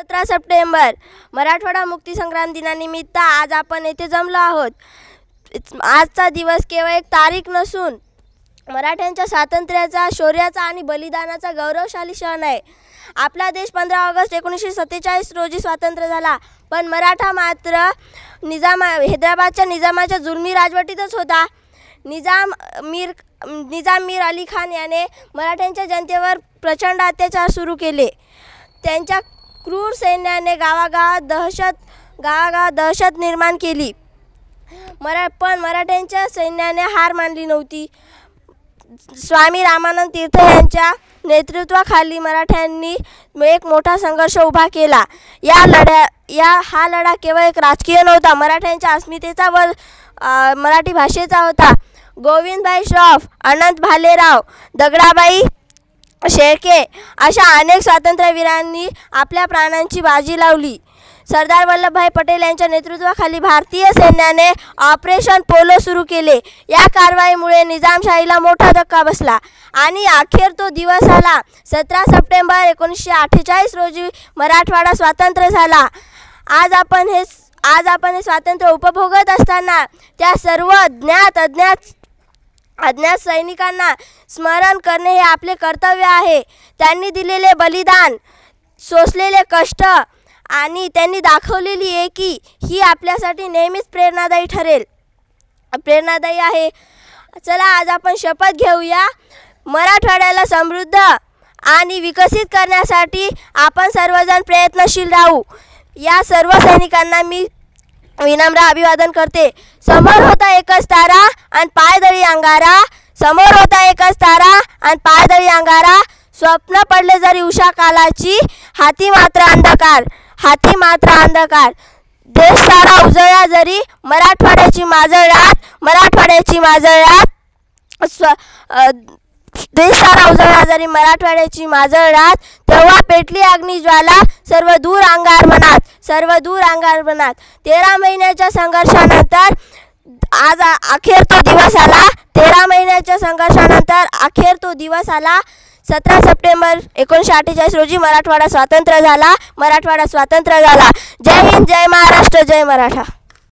17 September Marathwada मुक्तीसंग्राम दिनानिमित्त आज आपण येथे जमलो आहोत. आजचा दिवस केवळ एक तारीख नसून मराठ्यांच्या स्वातंत्र्याचा, शौर्याचा आणि बलिदानाचा गौरवशाली क्षण आहे. आपला देश 15 ऑगस्ट 1947 रोजी स्वतंत्र झाला, पण मराठा मात्र हैदराबादच्या निजामाच्या जुलमी राजवटीतच होता. निजाम मीर अली खान याने मराठ्यांच्या जनतेवर प्रचंड अत्याचार सुरू केले. त्यांच्या क्रूर सैन्याने गावागावात दहशत निर्माण केली. पण मराठ्यांच्या सैन्याने हार मानली नव्हती. स्वामी रामानंद तीर्थ यांच्या नेतृत्वाखाली मराठ्यांनी एक मोठा संघर्ष उभा केला. हा लढा केवळ एक राजकीय नव्हता, मराठ्यांच्या अस्मितेचा व मराठी भाषेचा होता. गोविंदभाई श्रॉफ, अनंत भालेराव, दगडाबाई शेळके अशा अनेक स्वातंत्र्यवीरांनी आपल्या प्राणांची बाजी लावली. सरदार वल्लभभाई पटेल यांच्या नेतृत्वाखाली भारतीय सैन्याने ऑपरेशन पोलो सुरू केले. या कारवाईमुळे निजामशाहीला मोठा धक्का बसला आणि अखेर तो दिवस आला. 17 सप्टेंबर 1948 रोजी मराठवाडा स्वतंत्र झाला. आज आपण हे स्वातंत्र्य उपभोगत असताना त्या सर्व अज्ञात सैनिकांना स्मरण करणे हे आपले कर्तव्य आहे. त्यांनी दिलेले बलिदान, सोसलेले कष्ट आणि त्यांनी दाखवलेली एकी ही आपल्यासाठी नेहमीच प्रेरणादायी आहे. चला आज आपण शपथ घेऊया. मराठवाड्याला समृद्ध आणि विकसित करण्यासाठी आपण सर्वजण प्रयत्नशील राहू. या सर्व सैनिकांना मी विनम्र अभिवादन करते. समोर होता एकच तारा आणि पायदळी अंगारा, समोर होता एकच तारा आणि पायदळी अंगारा. स्वप्न पडले जरी उषा कालाची, हाती मात्र अंधकार. देश सारा उजळला जरी मराठवाड्याची माजळ तेव्हा पेटली अग्निज्वाला. सर्व दूर अंगार मनात. 13 महिन्याच्या संघर्षानंतर आज अखेर तो दिवस आला. 13 महिन्याच्या संघर्षानंतर अखेर तो दिवस आला. 17 सप्टेंबर 1948 रोजी मराठवाडा स्वतंत्र झाला. जय हिंद, जय महाराष्ट्र, जय मराठा.